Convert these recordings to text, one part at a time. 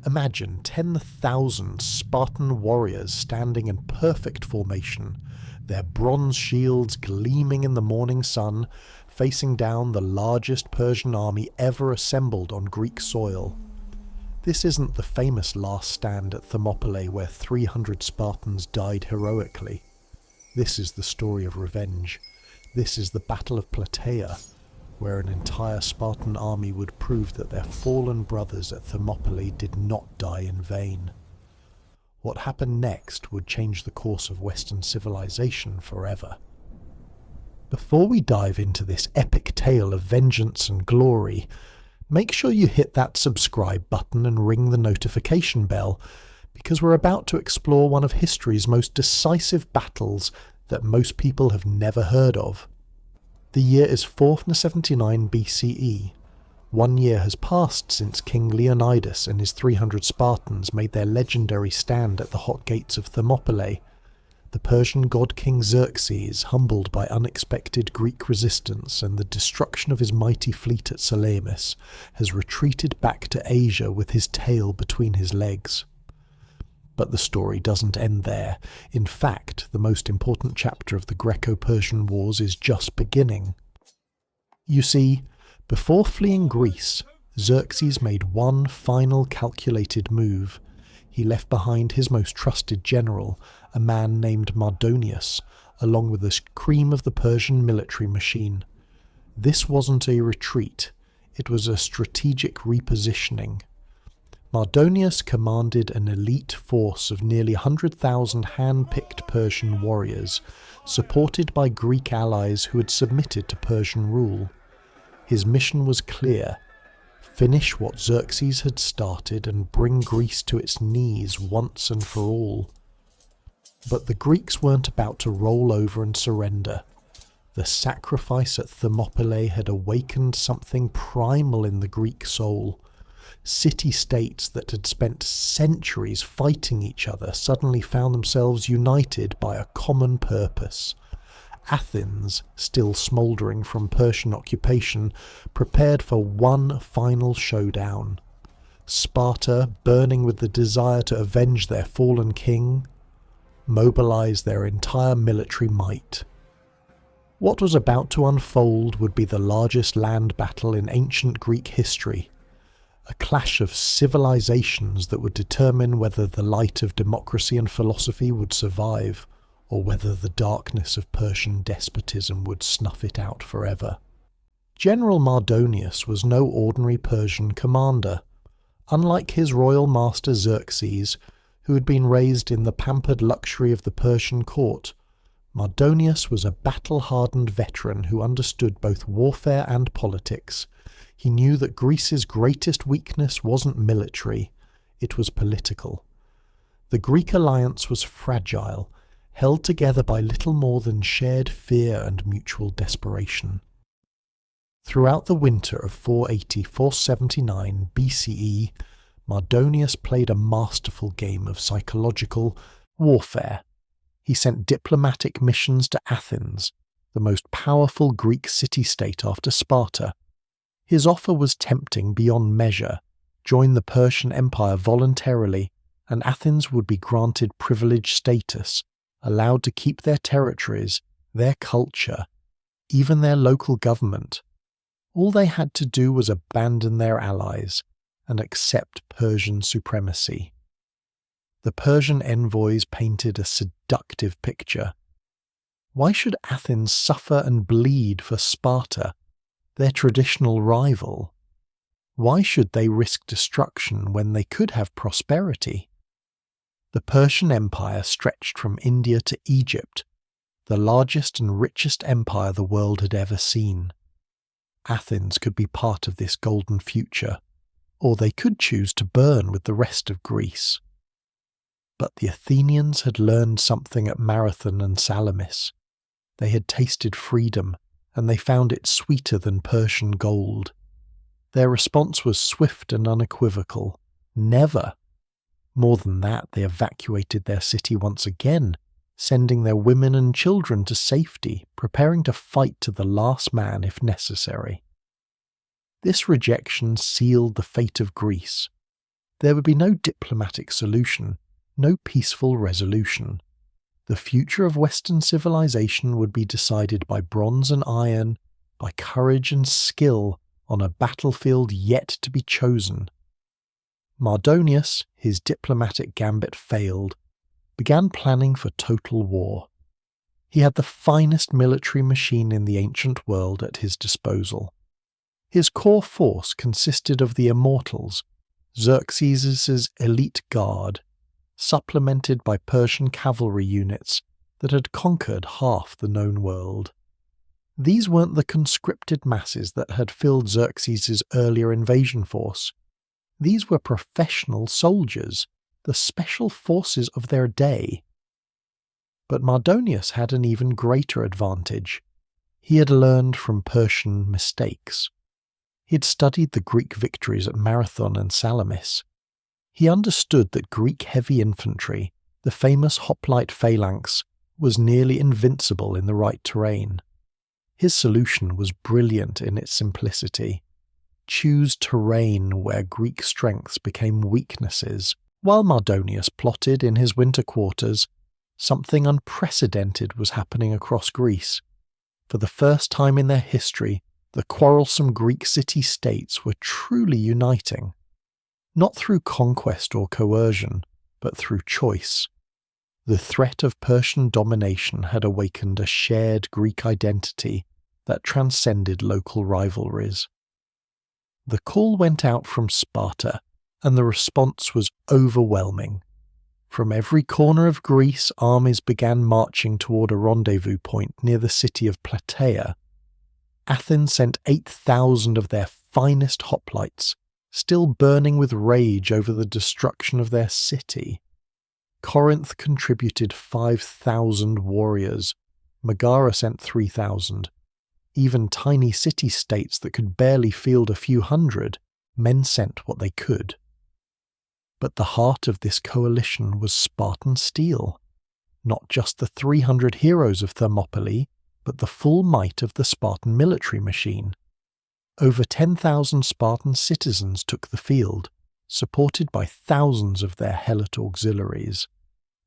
Imagine 10,000 Spartan warriors standing in perfect formation, their bronze shields gleaming in the morning sun, facing down the largest Persian army ever assembled on Greek soil. This isn't the famous last stand at Thermopylae where 300 Spartans died heroically. This is the story of revenge. This is the Battle of Plataea, where an entire Spartan army would prove that their fallen brothers at Thermopylae did not die in vain. What happened next would change the course of Western civilization forever. Before we dive into this epic tale of vengeance and glory, make sure you hit that subscribe button and ring the notification bell, because we're about to explore one of history's most decisive battles that most people have never heard of. The year is 479 BCE. 1 year has passed since King Leonidas and his 300 Spartans made their legendary stand at the hot gates of Thermopylae. The Persian god King Xerxes, humbled by unexpected Greek resistance and the destruction of his mighty fleet at Salamis, has retreated back to Asia with his tail between his legs. But the story doesn't end there. In fact, the most important chapter of the Greco-Persian Wars is just beginning. You see, before fleeing Greece, Xerxes made one final calculated move. He left behind his most trusted general, a man named MARDONIUS, along with the cream of the Persian military machine. This wasn't a retreat, it was a strategic repositioning. Mardonius commanded an elite force of nearly 100,000 hand-picked Persian warriors, supported by Greek allies who had submitted to Persian rule. His mission was clear: finish what Xerxes had started and bring Greece to its knees once and for all. But the Greeks weren't about to roll over and surrender. The sacrifice at Thermopylae had awakened something primal in the Greek soul. City-states that had spent centuries fighting each other suddenly found themselves united by a common purpose. Athens, still smouldering from Persian occupation, prepared for one final showdown. Sparta, burning with the desire to avenge their fallen king, mobilized their entire military might. What was about to unfold would be the largest land battle in ancient Greek history. A clash of civilizations that would determine whether the light of democracy and philosophy would survive, or whether the darkness of Persian despotism would snuff it out forever. General Mardonius was no ordinary Persian commander. Unlike his royal master Xerxes, who had been raised in the pampered luxury of the Persian court, Mardonius was a battle-hardened veteran who understood both warfare and politics. He knew that Greece's greatest weakness wasn't military, it was political. The Greek alliance was fragile, held together by little more than shared fear and mutual desperation. Throughout the winter of 480-479 BCE, Mardonius played a masterful game of psychological warfare. He sent diplomatic missions to Athens, the most powerful Greek city-state after Sparta. His offer was tempting beyond measure: join the Persian Empire voluntarily, and Athens would be granted privileged status, allowed to keep their territories, their culture, even their local government. All they had to do was abandon their allies and accept Persian supremacy. The Persian envoys painted a seductive picture. Why should Athens suffer and bleed for Sparta, their traditional rival? Why should they risk destruction when they could have prosperity? The Persian Empire stretched from India to Egypt, the largest and richest empire the world had ever seen. Athens could be part of this golden future, or they could choose to burn with the rest of Greece. But the Athenians had learned something at Marathon and Salamis. They had tasted freedom, and they found it sweeter than Persian gold. Their response was swift and unequivocal: never. More than that, they evacuated their city once again, sending their women and children to safety, preparing to fight to the last man if necessary. This rejection sealed the fate of Greece. There would be no diplomatic solution, no peaceful resolution. The future of Western civilization would be decided by bronze and iron, by courage and skill on a battlefield yet to be chosen. Mardonius, his diplomatic gambit failed, began planning for total war. He had the finest military machine in the ancient world at his disposal. His core force consisted of the Immortals, Xerxes' elite guard, supplemented by Persian cavalry units that had conquered half the known world. These weren't the conscripted masses that had filled Xerxes' earlier invasion force. These were professional soldiers, the special forces of their day. But Mardonius had an even greater advantage. He had learned from Persian mistakes. He had studied the Greek victories at Marathon and Salamis. He understood that Greek heavy infantry, the famous hoplite phalanx, was nearly invincible in the right terrain. His solution was brilliant in its simplicity. Choose terrain where Greek strengths became weaknesses. While Mardonius plotted in his winter quarters, something unprecedented was happening across Greece. For the first time in their history, the quarrelsome Greek city-states were truly uniting. Not through conquest or coercion, but through choice. The threat of Persian domination had awakened a shared Greek identity that transcended local rivalries. The call went out from Sparta, and the response was overwhelming. From every corner of Greece, armies began marching toward a rendezvous point near the city of Plataea. Athens sent 8,000 of their finest hoplites, still burning with rage over the destruction of their city. Corinth contributed 5,000 warriors. Megara sent 3,000. Even tiny city-states that could barely field a few hundred, men sent what they could. But the heart of this coalition was Spartan steel. Not just the 300 heroes of Thermopylae, but the full might of the Spartan military machine. Over 10,000 Spartan citizens took the field, supported by thousands of their helot auxiliaries.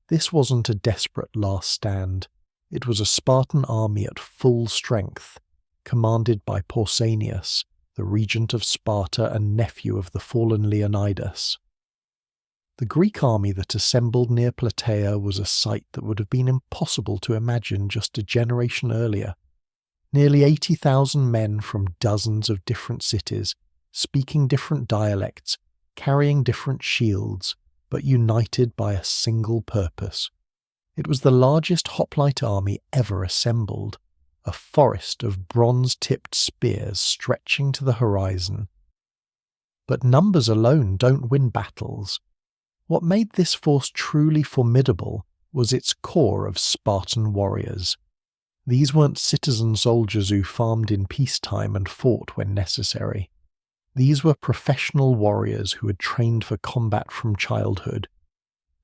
This wasn't a desperate last stand. It was a Spartan army at full strength, commanded by Pausanias, the regent of Sparta and nephew of the fallen Leonidas. The Greek army that assembled near Plataea was a sight that would have been impossible to imagine just a generation earlier. Nearly 80,000 men from dozens of different cities, speaking different dialects, carrying different shields, but united by a single purpose. It was the largest hoplite army ever assembled, a forest of bronze-tipped spears stretching to the horizon. But numbers alone don't win battles. What made this force truly formidable was its core of Spartan warriors. These weren't citizen soldiers who farmed in peacetime and fought when necessary. These were professional warriors who had trained for combat from childhood.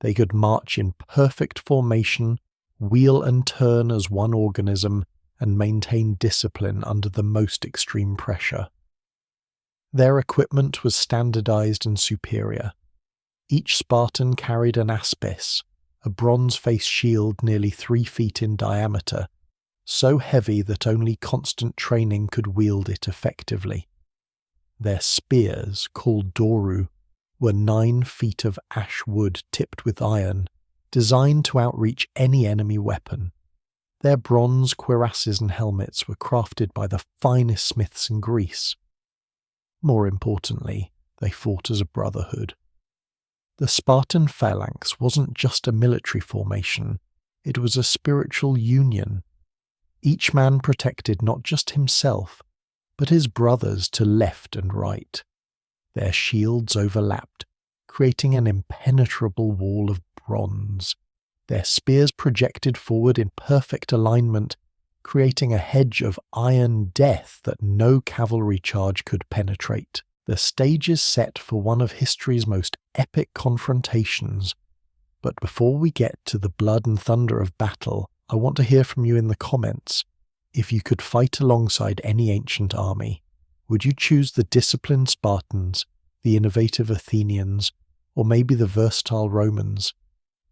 They could march in perfect formation, wheel and turn as one organism, and maintain discipline under the most extreme pressure. Their equipment was standardized and superior. Each Spartan carried an aspis, a bronze-faced shield nearly 3 feet in diameter, so heavy that only constant training could wield it effectively. Their spears, called doru, were 9 feet of ash wood tipped with iron, designed to outreach any enemy weapon. Their bronze cuirasses and helmets were crafted by the finest smiths in Greece. More importantly, they fought as a brotherhood. The Spartan phalanx wasn't just a military formation, it was a spiritual union. Each man protected not just himself, but his brothers to left and right. Their shields overlapped, creating an impenetrable wall of bronze. Their spears projected forward in perfect alignment, creating a hedge of iron death that no cavalry charge could penetrate. The stage is set for one of history's most epic confrontations. But before we get to the blood and thunder of battle, I want to hear from you in the comments. If you could fight alongside any ancient army, would you choose the disciplined Spartans, the innovative Athenians, or maybe the versatile Romans?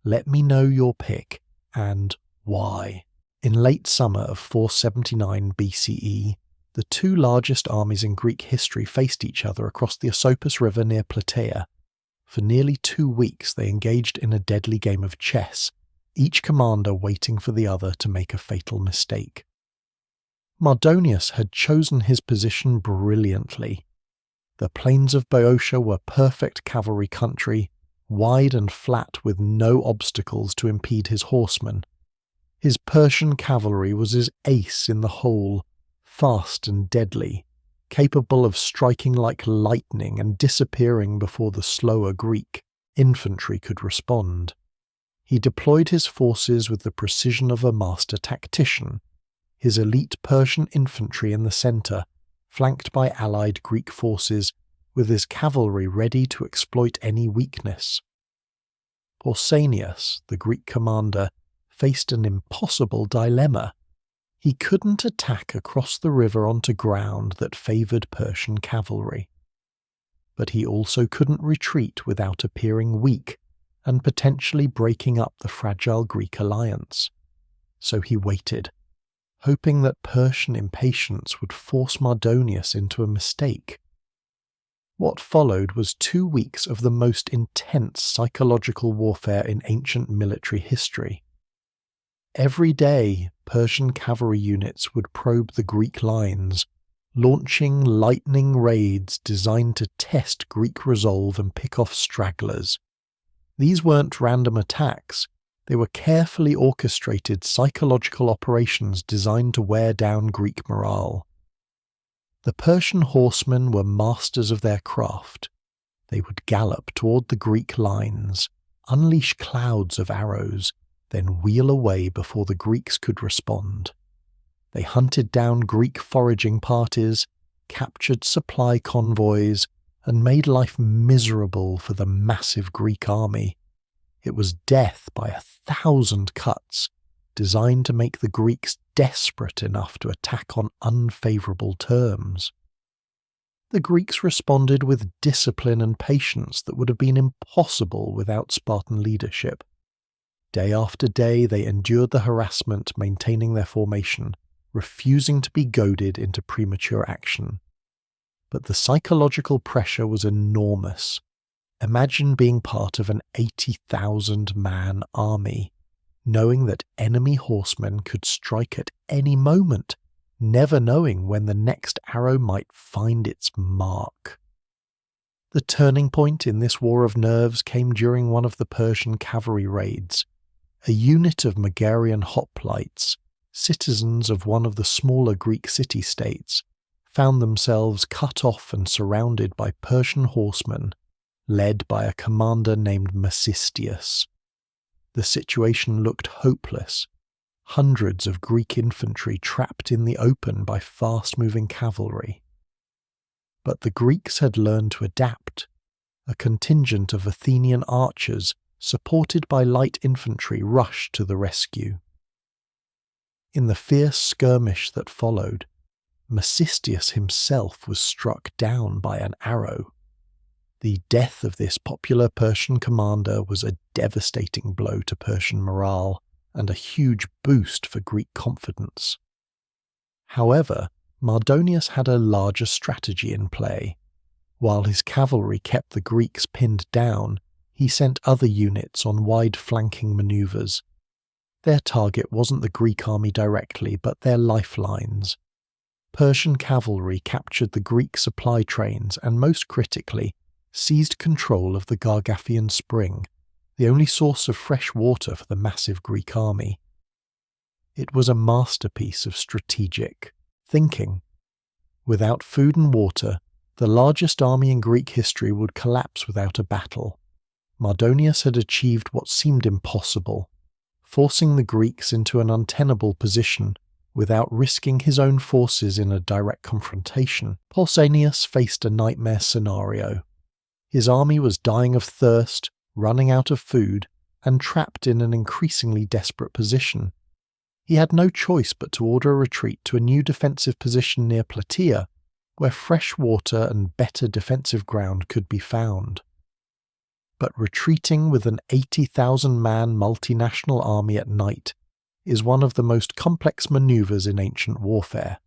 Let me know your pick, and why. In late summer of 479 BCE, the two largest armies in Greek history faced each other across the Asopus River near Plataea. For nearly 2 weeks they engaged in a deadly game of chess, each commander waiting for the other to make a fatal mistake. Mardonius had chosen his position brilliantly. The plains of Boeotia were perfect cavalry country, wide and flat with no obstacles to impede his horsemen. His Persian cavalry was his ace in the hole, fast and deadly, capable of striking like lightning and disappearing before the slower Greek infantry could respond. He deployed his forces with the precision of a master tactician, his elite Persian infantry in the centre, flanked by allied Greek forces, with his cavalry ready to exploit any weakness. Pausanias, the Greek commander, faced an impossible dilemma. He couldn't attack across the river onto ground that favoured Persian cavalry. But he also couldn't retreat without appearing weak and potentially breaking up the fragile Greek alliance. So he waited, hoping that Persian impatience would force Mardonius into a mistake. What followed was 2 weeks of the most intense psychological warfare in ancient military history. Every day, Persian cavalry units would probe the Greek lines, launching lightning raids designed to test Greek resolve and pick off stragglers. These weren't random attacks, they were carefully orchestrated psychological operations designed to wear down Greek morale. The Persian horsemen were masters of their craft. They would gallop toward the Greek lines, unleash clouds of arrows, then wheel away before the Greeks could respond. They hunted down Greek foraging parties, captured supply convoys, and made life miserable for the massive Greek army. It was death by 1,000 cuts, designed to make the Greeks desperate enough to attack on unfavourable terms. The Greeks responded with discipline and patience that would have been impossible without Spartan leadership. Day after day they endured the harassment, maintaining their formation, refusing to be goaded into premature action. But the psychological pressure was enormous. Imagine being part of an 80,000-man army, knowing that enemy horsemen could strike at any moment, never knowing when the next arrow might find its mark. The turning point in this war of nerves came during one of the Persian cavalry raids. A unit of Megarian hoplites, citizens of one of the smaller Greek city-states, found themselves cut off and surrounded by Persian horsemen, led by a commander named Mecistius. The situation looked hopeless. Hundreds of Greek infantry trapped in the open by fast-moving cavalry. But the Greeks had learned to adapt. A contingent of Athenian archers, supported by light infantry, rushed to the rescue. In the fierce skirmish that followed, Mecistius himself was struck down by an arrow. The death of this popular Persian commander was a devastating blow to Persian morale and a huge boost for Greek confidence. However, Mardonius had a larger strategy in play. While his cavalry kept the Greeks pinned down, he sent other units on wide flanking manoeuvres. Their target wasn't the Greek army directly, but their lifelines. Persian cavalry captured the Greek supply trains and, most critically, seized control of the Gargathian Spring, the only source of fresh water for the massive Greek army. It was a masterpiece of strategic thinking. Without food and water, the largest army in Greek history would collapse without a battle. Mardonius had achieved what seemed impossible, forcing the Greeks into an untenable position without risking his own forces in a direct confrontation. Pausanias faced a nightmare scenario. His army was dying of thirst, running out of food, and trapped in an increasingly desperate position. He had no choice but to order a retreat to a new defensive position near Plataea, where fresh water and better defensive ground could be found. but retreating with an 80,000-man multinational army at night is one of the most complex maneuvers in ancient warfare.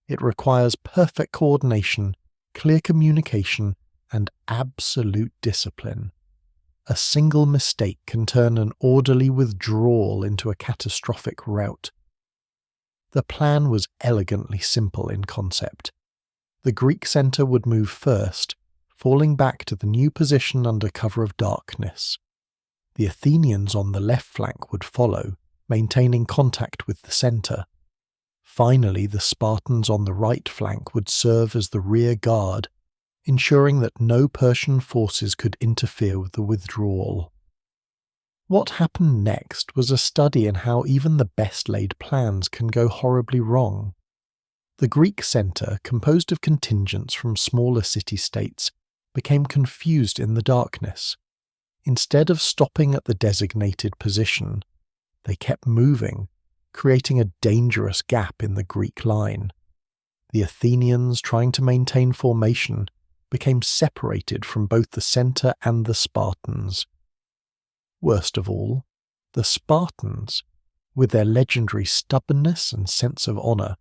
It requires perfect coordination, clear communication, and absolute discipline. A single mistake can turn an orderly withdrawal into a catastrophic rout. The plan was elegantly simple in concept. The Greek centre would move first, falling back to the new position under cover of darkness. The Athenians on the left flank would follow, maintaining contact with the centre. Finally, the Spartans on the right flank would serve as the rear guard, ensuring that no Persian forces could interfere with the withdrawal. What happened next was a study in how even the best laid plans can go horribly wrong. The Greek centre, composed of contingents from smaller city-states, became confused in the darkness. Instead of stopping at the designated position, they kept moving, creating a dangerous gap in the Greek line. The Athenians, trying to maintain formation, became separated from both the centre and the Spartans. Worst of all, the Spartans, with their legendary stubbornness and sense of honour,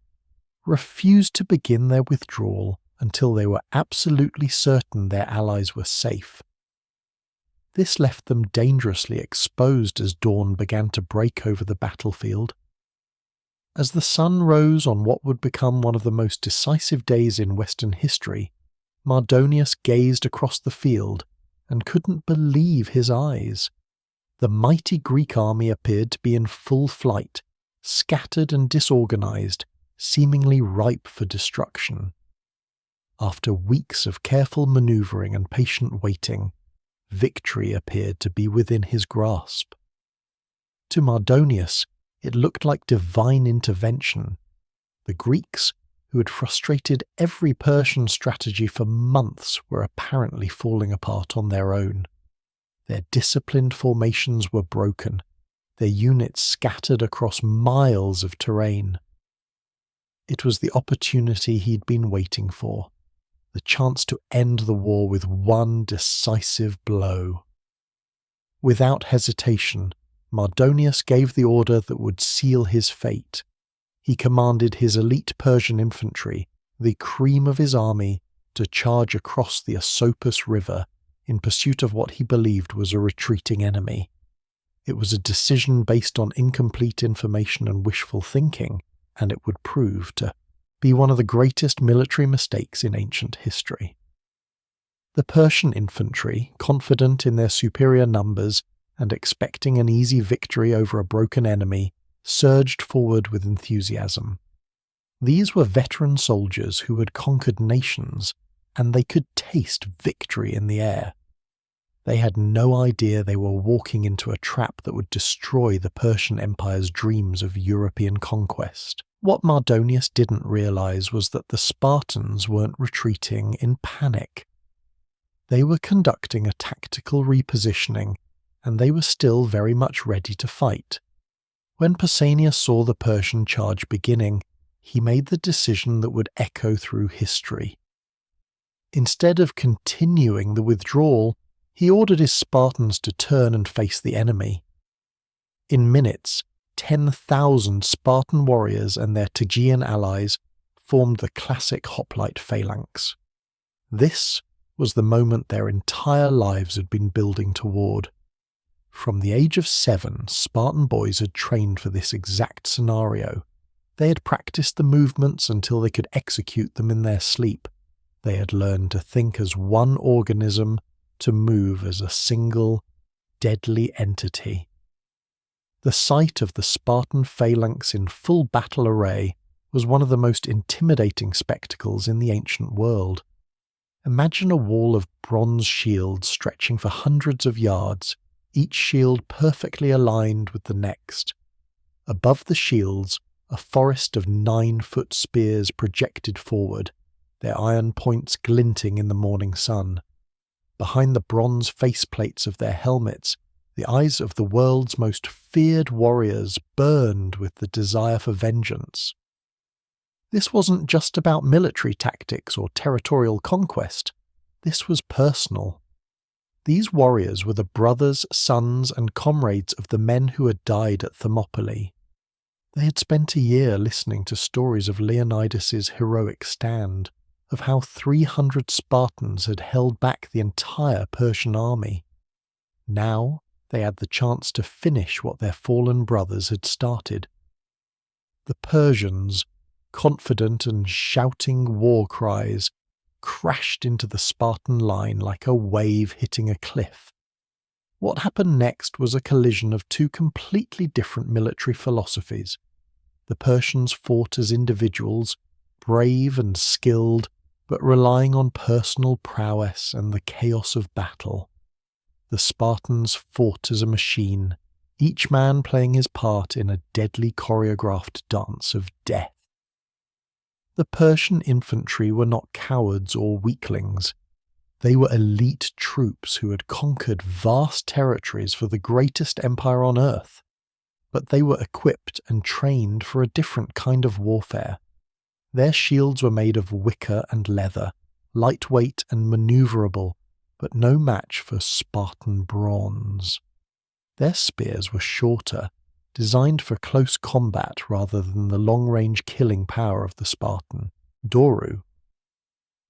refused to begin their withdrawal until they were absolutely certain their allies were safe. This left them dangerously exposed as dawn began to break over the battlefield. As the sun rose on what would become one of the most decisive days in Western history, Mardonius gazed across the field and couldn't believe his eyes. The mighty Greek army appeared to be in full flight, scattered and disorganized, seemingly ripe for destruction. After weeks of careful maneuvering and patient waiting, victory appeared to be within his grasp. To Mardonius, it looked like divine intervention. The Greeks, who had frustrated every Persian strategy for months, were apparently falling apart on their own. Their disciplined formations were broken, their units scattered across miles of terrain. It was the opportunity he'd been waiting for, the chance to end the war with one decisive blow. Without hesitation, Mardonius gave the order that would seal his fate. He commanded his elite Persian infantry, the cream of his army, to charge across the Asopus River in pursuit of what he believed was a retreating enemy. It was a decision based on incomplete information and wishful thinking, and it would prove to be one of the greatest military mistakes in ancient history. The Persian infantry, confident in their superior numbers and expecting an easy victory over a broken enemy, surged forward with enthusiasm. These were veteran soldiers who had conquered nations, and they could taste victory in the air. They had no idea they were walking into a trap that would destroy the Persian Empire's dreams of European conquest. What Mardonius didn't realize was that the Spartans weren't retreating in panic. They were conducting a tactical repositioning, and they were still very much ready to fight. When Pausanias saw the Persian charge beginning, he made the decision that would echo through history. Instead of continuing the withdrawal, he ordered his Spartans to turn and face the enemy. In minutes, 10,000 Spartan warriors and their Tegean allies formed the classic hoplite phalanx. This was the moment their entire lives had been building toward. From the age of 7, Spartan boys had trained for this exact scenario. They had practiced the movements until they could execute them in their sleep. They had learned to think as one organism, to move as a single, deadly entity. The sight of the Spartan phalanx in full battle array was one of the most intimidating spectacles in the ancient world. Imagine a wall of bronze shields stretching for hundreds of yards, each shield perfectly aligned with the next. Above the shields, a forest of 9-foot spears projected forward, their iron points glinting in the morning sun. Behind the bronze faceplates of their helmets, the eyes of the world's most feared warriors burned with the desire for vengeance. This wasn't just about military tactics or territorial conquest. This was personal. These warriors were the brothers, sons, and comrades of the men who had died at Thermopylae. They had spent a year listening to stories of Leonidas's heroic stand, of how 300 Spartans had held back the entire Persian army. Now they had the chance to finish what their fallen brothers had started. The Persians, confident and shouting war cries, crashed into the Spartan line like a wave hitting a cliff. What happened next was a collision of two completely different military philosophies. The Persians fought as individuals, brave and skilled, but relying on personal prowess and the chaos of battle. The Spartans fought as a machine, each man playing his part in a deadly choreographed dance of death. The Persian infantry were not cowards or weaklings. They were elite troops who had conquered vast territories for the greatest empire on earth. But they were equipped and trained for a different kind of warfare. Their shields were made of wicker and leather, lightweight and maneuverable, but no match for Spartan bronze. Their spears were shorter, designed for close combat rather than the long-range killing power of the Spartan, Doru.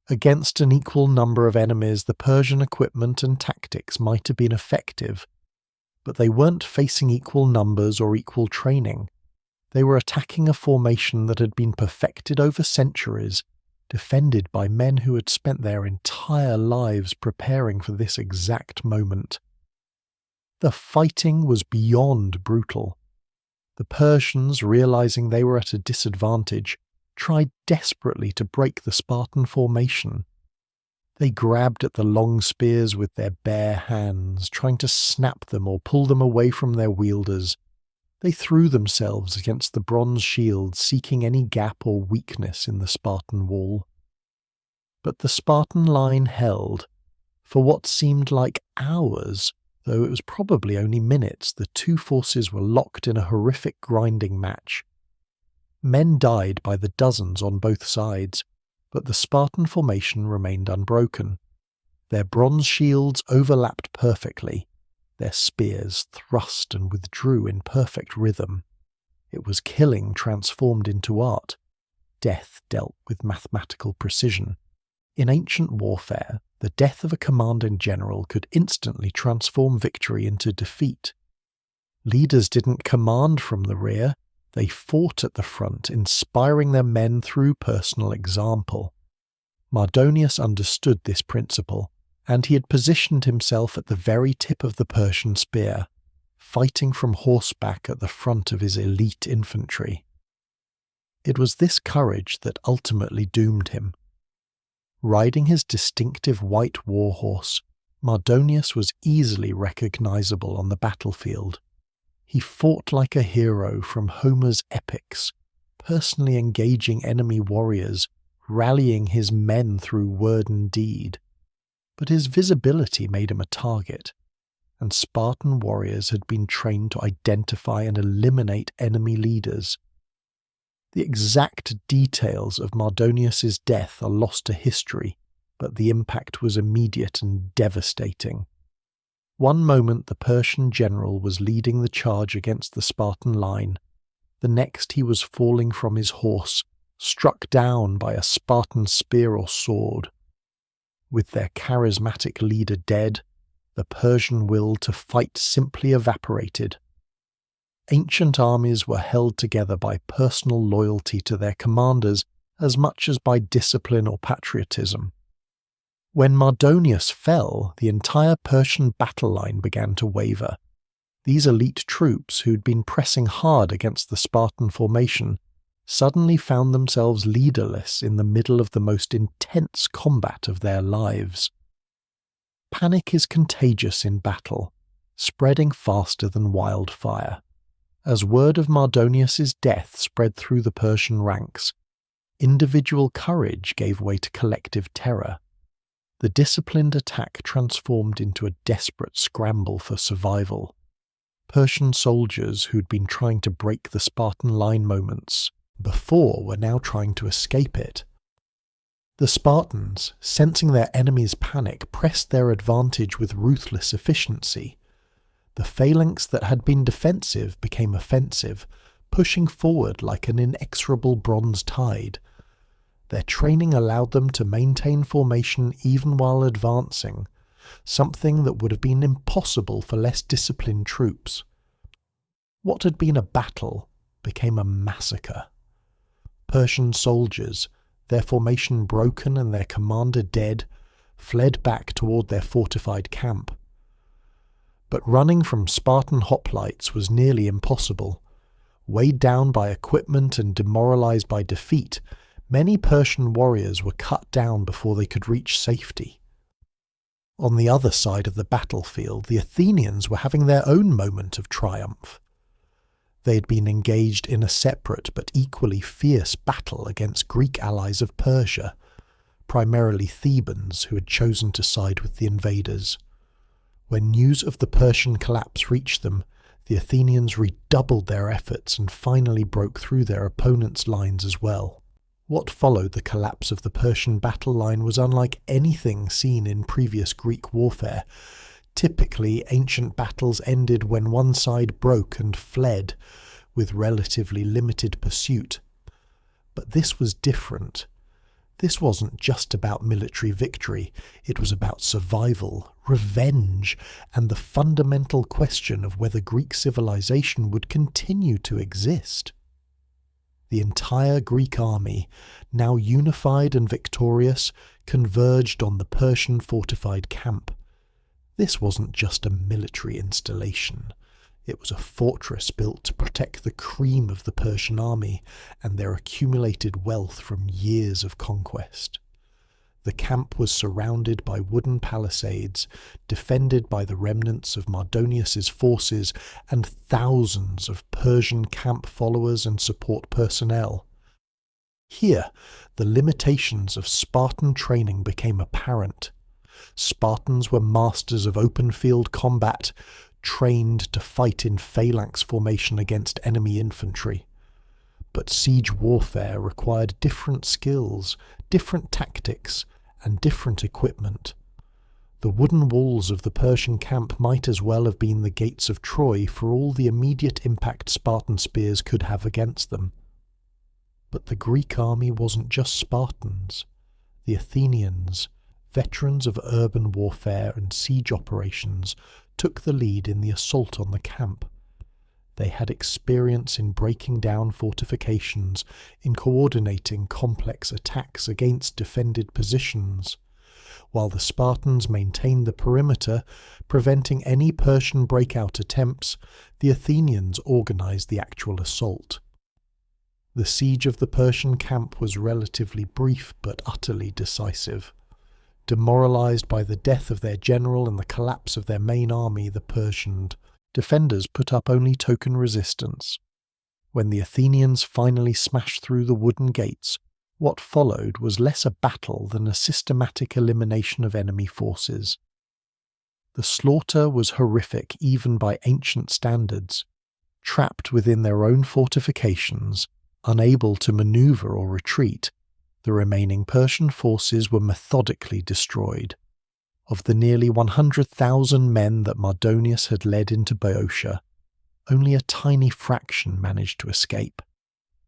Against an equal number of enemies, the Persian equipment and tactics might have been effective, but they weren't facing equal numbers or equal training. They were attacking a formation that had been perfected over centuries, defended by men who had spent their entire lives preparing for this exact moment. The fighting was beyond brutal. The Persians, realizing they were at a disadvantage, tried desperately to break the Spartan formation. They grabbed at the long spears with their bare hands, trying to snap them or pull them away from their wielders. They threw themselves against the bronze shields, seeking any gap or weakness in the Spartan wall. But the Spartan line held. For what seemed like hours, though it was probably only minutes, the two forces were locked in a horrific grinding match. Men died by the dozens on both sides, but the Spartan formation remained unbroken. Their bronze shields overlapped perfectly. Their spears thrust and withdrew in perfect rhythm. It was killing transformed into art. Death dealt with mathematical precision. In ancient warfare, the death of a commanding general could instantly transform victory into defeat. Leaders didn't command from the rear. They fought at the front, inspiring their men through personal example. Mardonius understood this principle, and he had positioned himself at the very tip of the Persian spear, fighting from horseback at the front of his elite infantry. It was this courage that ultimately doomed him. Riding his distinctive white warhorse, Mardonius was easily recognizable on the battlefield. He fought like a hero from Homer's epics, personally engaging enemy warriors, rallying his men through word and deed. But his visibility made him a target, and Spartan warriors had been trained to identify and eliminate enemy leaders. The exact details of Mardonius's death are lost to history, but the impact was immediate and devastating. One moment the Persian general was leading the charge against the Spartan line. The next he was falling from his horse, struck down by a Spartan spear or sword. With their charismatic leader dead, the Persian will to fight simply evaporated. Ancient armies were held together by personal loyalty to their commanders as much as by discipline or patriotism. When Mardonius fell, the entire Persian battle line began to waver. These elite troops, who'd been pressing hard against the Spartan formation, suddenly found themselves leaderless in the middle of the most intense combat of their lives. Panic is contagious in battle, spreading faster than wildfire. As word of Mardonius's death spread through the Persian ranks, individual courage gave way to collective terror. The disciplined attack transformed into a desperate scramble for survival. Persian soldiers who'd been trying to break the Spartan line moments before were now trying to escape it. The Spartans, sensing their enemy's panic, pressed their advantage with ruthless efficiency. The phalanx that had been defensive became offensive, pushing forward like an inexorable bronze tide. Their training allowed them to maintain formation even while advancing, something that would have been impossible for less disciplined troops. What had been a battle became a massacre. Persian soldiers, their formation broken and their commander dead, fled back toward their fortified camp. But running from Spartan hoplites was nearly impossible. Weighed down by equipment and demoralized by defeat, many Persian warriors were cut down before they could reach safety. On the other side of the battlefield, the Athenians were having their own moment of triumph. They had been engaged in a separate but equally fierce battle against Greek allies of Persia, primarily Thebans who had chosen to side with the invaders. When news of the Persian collapse reached them, the Athenians redoubled their efforts and finally broke through their opponents' lines as well. What followed the collapse of the Persian battle line was unlike anything seen in previous Greek warfare. Typically, ancient battles ended when one side broke and fled, with relatively limited pursuit. But this was different. This wasn't just about military victory, it was about survival, revenge, and the fundamental question of whether Greek civilization would continue to exist. The entire Greek army, now unified and victorious, converged on the Persian fortified camp. This wasn't just a military installation. It was a fortress built to protect the cream of the Persian army and their accumulated wealth from years of conquest. The camp was surrounded by wooden palisades, defended by the remnants of MARDONIUS'S forces and thousands of Persian camp followers and support personnel. Here, the limitations of Spartan training became apparent. Spartans were masters of open-field combat, trained to fight in phalanx formation against enemy infantry. But siege warfare required different skills, different tactics, and different equipment. The wooden walls of the Persian camp might as well have been the gates of Troy for all the immediate impact Spartan spears could have against them. But the Greek army wasn't just Spartans. The Athenians, veterans of urban warfare and siege operations, took the lead in the assault on the camp. They had experience in breaking down fortifications, in coordinating complex attacks against defended positions. While the Spartans maintained the perimeter, preventing any Persian breakout attempts, the Athenians organized the actual assault. The siege of the Persian camp was relatively brief but utterly decisive. Demoralized by the death of their general and the collapse of their main army, the Persian defenders put up only token resistance. When the Athenians finally smashed through the wooden gates, what followed was less a battle than a systematic elimination of enemy forces. The slaughter was horrific even by ancient standards. Trapped within their own fortifications, unable to maneuver or retreat, the remaining Persian forces were methodically destroyed. Of the nearly 100,000 men that Mardonius had led into Boeotia, only a tiny fraction managed to escape.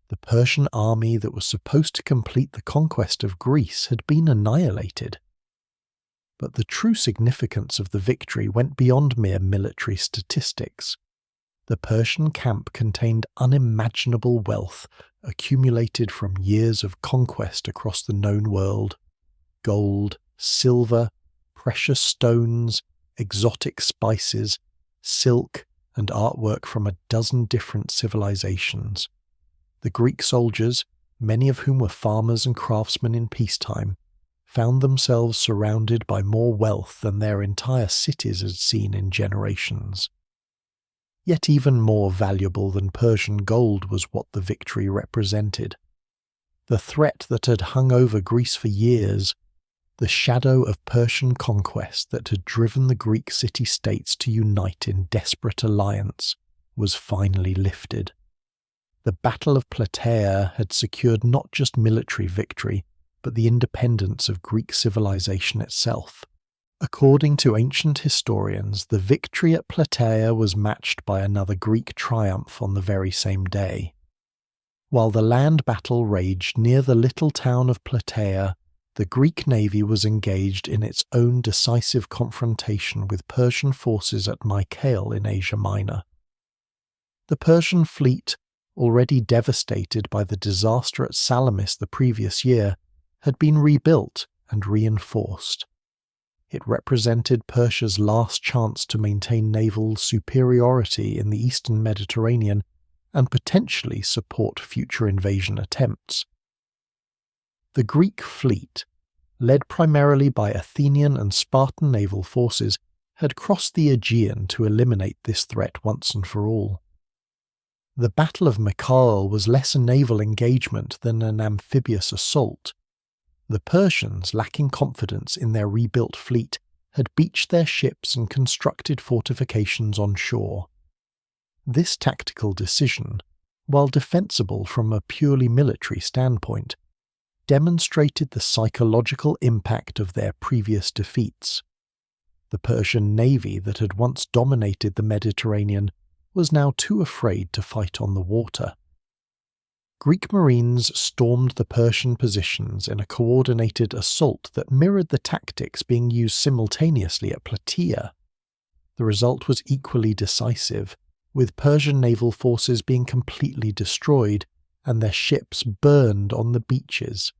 The Persian army that was supposed to complete the conquest of Greece had been annihilated. But the true significance of the victory went beyond mere military statistics. The Persian camp contained unimaginable wealth accumulated from years of conquest across the known world. Gold, silver, precious stones, exotic spices, silk, and artwork from a dozen different civilizations. The Greek soldiers, many of whom were farmers and craftsmen in peacetime, found themselves surrounded by more wealth than their entire cities had seen in generations. Yet even more valuable than Persian gold was what the victory represented. The threat that had hung over Greece for years, the shadow of Persian conquest that had driven the Greek city-states to unite in desperate alliance, was finally lifted. The Battle of Plataea had secured not just military victory, but the independence of Greek civilization itself. According to ancient historians, the victory at Plataea was matched by another Greek triumph on the very same day. While the land battle raged near the little town of Plataea, the Greek navy was engaged in its own decisive confrontation with Persian forces at Mycale in Asia Minor. The Persian fleet, already devastated by the disaster at Salamis the previous year, had been rebuilt and reinforced. It represented Persia's last chance to maintain naval superiority in the eastern Mediterranean and potentially support future invasion attempts. The Greek fleet, led primarily by Athenian and Spartan naval forces, had crossed the Aegean to eliminate this threat once and for all. The Battle of Mycale was less a naval engagement than an amphibious assault. The Persians, lacking confidence in their rebuilt fleet, had beached their ships and constructed fortifications on shore. This tactical decision, while defensible from a purely military standpoint, demonstrated the psychological impact of their previous defeats. The Persian navy that had once dominated the Mediterranean was now too afraid to fight on the water. Greek marines stormed the Persian positions in a coordinated assault that mirrored the tactics being used simultaneously at Plataea. The result was equally decisive, with Persian naval forces being completely destroyed and their ships burned on the beaches.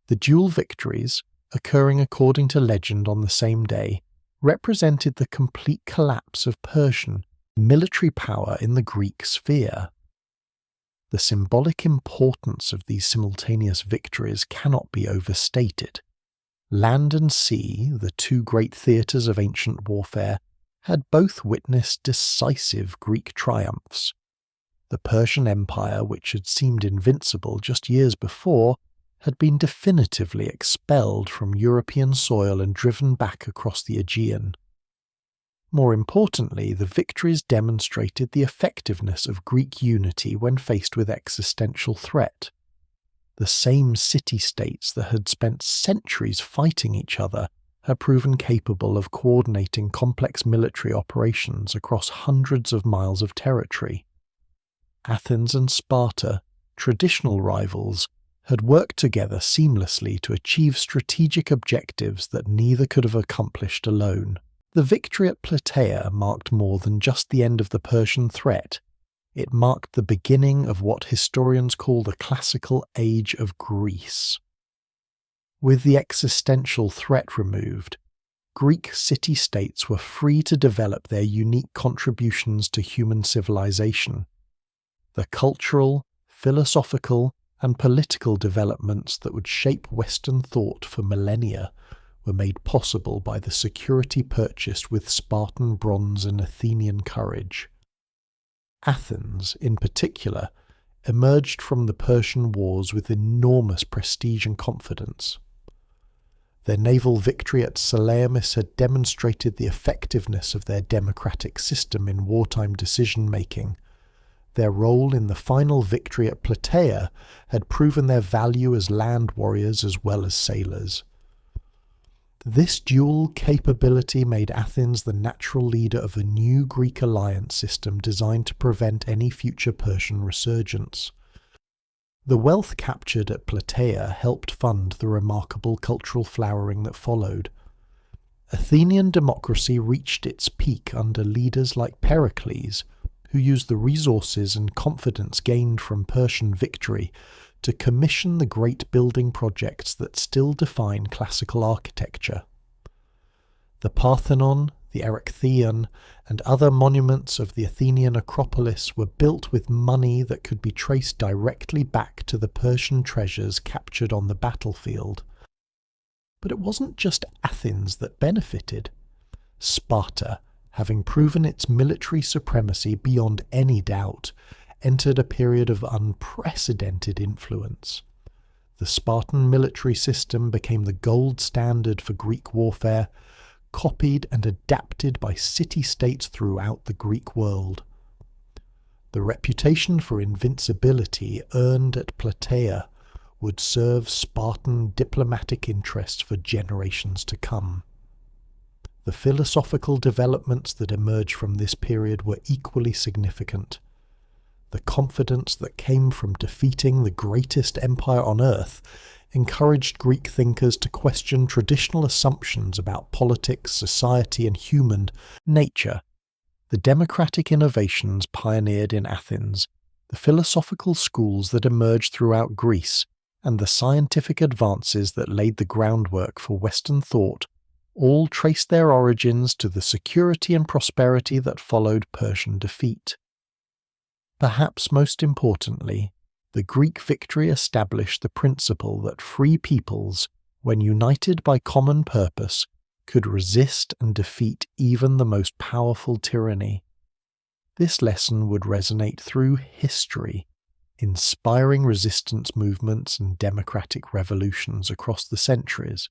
The dual victories, occurring according to legend on the same day, represented the complete collapse of Persian military power in the Greek sphere. The symbolic importance of these simultaneous victories cannot be overstated. Land and sea, the two great theatres of ancient warfare, had both witnessed decisive Greek triumphs. The Persian Empire, which had seemed invincible just years before, had been definitively expelled from European soil and driven back across the Aegean. More importantly, the victories demonstrated the effectiveness of Greek unity when faced with existential threat. The same city-states that had spent centuries fighting each other had proven capable of coordinating complex military operations across hundreds of miles of territory. Athens and Sparta, traditional rivals, had worked together seamlessly to achieve strategic objectives that neither could have accomplished alone. The victory at Plataea marked more than just the end of the Persian threat. It marked the beginning of what historians call the classical age of Greece. With the existential threat removed, Greek city-states were free to develop their unique contributions to human civilization. The cultural, philosophical, and political developments that would shape Western thought for millennia were made possible by the security purchased with Spartan bronze and Athenian courage. Athens, in particular, emerged from the Persian Wars with enormous prestige and confidence. Their naval victory at Salamis had demonstrated the effectiveness of their democratic system in wartime decision-making. Their role in the final victory at Plataea had proven their value as land warriors as well as sailors. This dual capability made Athens the natural leader of a new Greek alliance system designed to prevent any future Persian resurgence. The wealth captured at Plataea helped fund the remarkable cultural flowering that followed. Athenian democracy reached its peak under leaders like Pericles, who used the resources and confidence gained from Persian victory to commission the great building projects that still define classical architecture. The Parthenon, the Erechtheion, and other monuments of the Athenian Acropolis were built with money that could be traced directly back to the Persian treasures captured on the battlefield. But it wasn't just Athens that benefited. Sparta, having proven its military supremacy beyond any doubt, entered a period of unprecedented influence. The Spartan military system became the gold standard for Greek warfare, copied and adapted by city-states throughout the Greek world. The reputation for invincibility earned at Plataea would serve Spartan diplomatic interests for generations to come. The philosophical developments that emerged from this period were equally significant. The confidence that came from defeating the greatest empire on earth encouraged Greek thinkers to question traditional assumptions about politics, society, and human nature. The democratic innovations pioneered in Athens, the philosophical schools that emerged throughout Greece, and the scientific advances that laid the groundwork for Western thought all trace their origins to the security and prosperity that followed Persian defeat. Perhaps most importantly, the Greek victory established the principle that free peoples, when united by common purpose, could resist and defeat even the most powerful tyranny. This lesson would resonate through history, inspiring resistance movements and democratic revolutions across the centuries.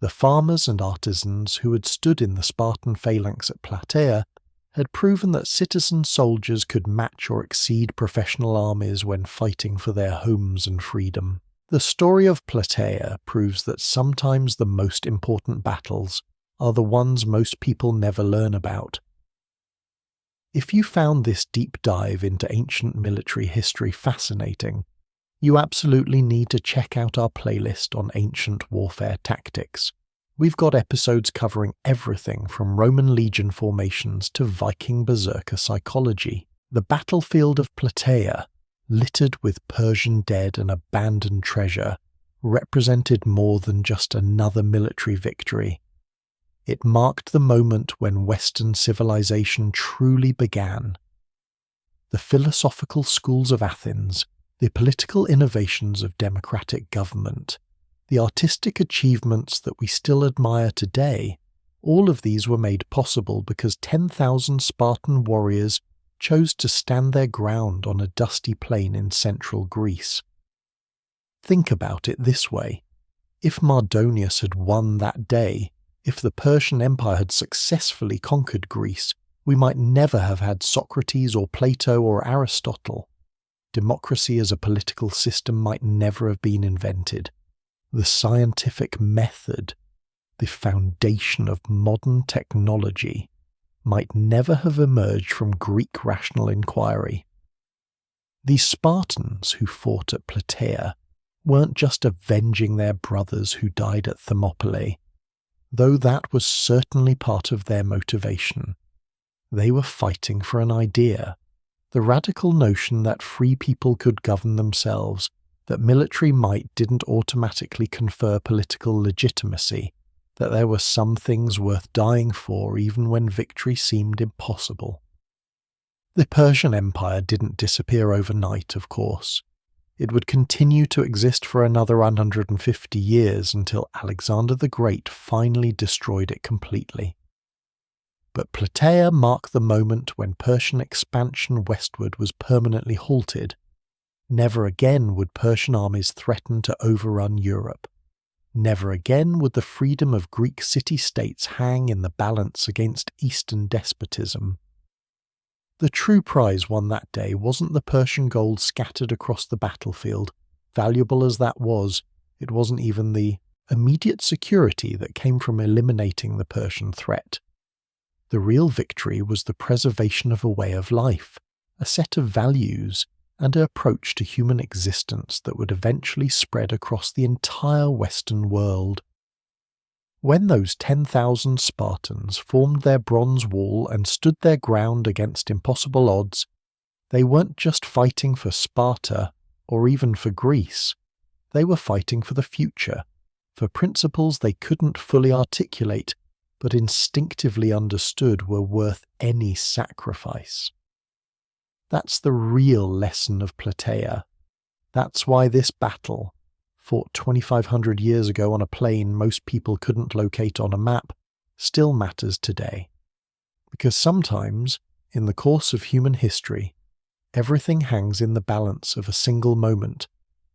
The farmers and artisans who had stood in the Spartan phalanx at Plataea had proven that citizen soldiers could match or exceed professional armies when fighting for their homes and freedom. The story of Plataea proves that sometimes the most important battles are the ones most people never learn about. If you found this deep dive into ancient military history fascinating, you absolutely need to check out our playlist on ancient warfare tactics. We've got episodes covering everything from Roman legion formations to Viking berserker psychology. The battlefield of Plataea, littered with Persian dead and abandoned treasure, represented more than just another military victory. It marked the moment when Western civilization truly began. The philosophical schools of Athens, the political innovations of democratic government, the artistic achievements that we still admire today, all of these were made possible because 10,000 Spartan warriors chose to stand their ground on a dusty plain in central Greece. Think about it this way. If Mardonius had won that day, if the Persian Empire had successfully conquered Greece, we might never have had Socrates or Plato or Aristotle. Democracy as a political system might never have been invented. The scientific method, the foundation of modern technology, might never have emerged from Greek rational inquiry. These Spartans who fought at Plataea weren't just avenging their brothers who died at Thermopylae, though that was certainly part of their motivation. They were fighting for an idea, the radical notion that free people could govern themselves, that military might didn't automatically confer political legitimacy, that there were some things worth dying for even when victory seemed impossible. The Persian Empire didn't disappear overnight, of course. It would continue to exist for another 150 years until Alexander the Great finally destroyed it completely. But Plataea marked the moment when Persian expansion westward was permanently halted. Never again would Persian armies threaten to overrun Europe. Never again would the freedom of Greek city-states hang in the balance against Eastern despotism. The true prize won that day wasn't the Persian gold scattered across the battlefield. Valuable as that was, it wasn't even the immediate security that came from eliminating the Persian threat. The real victory was the preservation of a way of life, a set of values, and an approach to human existence that would eventually spread across the entire Western world. When those 10,000 Spartans formed their bronze wall and stood their ground against impossible odds, they weren't just fighting for Sparta or even for Greece. They were fighting for the future, for principles they couldn't fully articulate but instinctively understood were worth any sacrifice. That's the real lesson of Plataea. That's why this battle, fought 2,500 years ago on a plain most people couldn't locate on a map, still matters today. Because sometimes, in the course of human history, everything hangs in the balance of a single moment,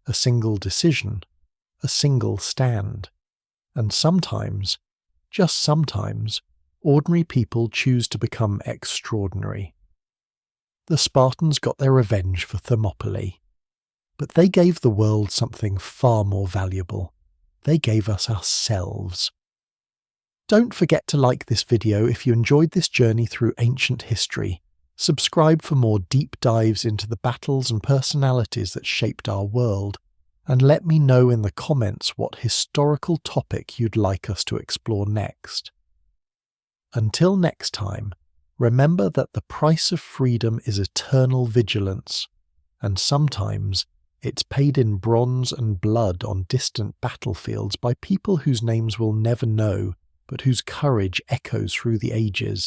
a single decision, a single stand. And sometimes, just sometimes, ordinary people choose to become extraordinary. The Spartans got their revenge for Thermopylae. But they gave the world something far more valuable. They gave us ourselves. Don't forget to like this video if you enjoyed this journey through ancient history. Subscribe for more deep dives into the battles and personalities that shaped our world. And let me know in the comments what historical topic you'd like us to explore next. Until next time, remember that the price of freedom is eternal vigilance, and sometimes it's paid in bronze and blood on distant battlefields by people whose names we'll never know, but whose courage echoes through the ages.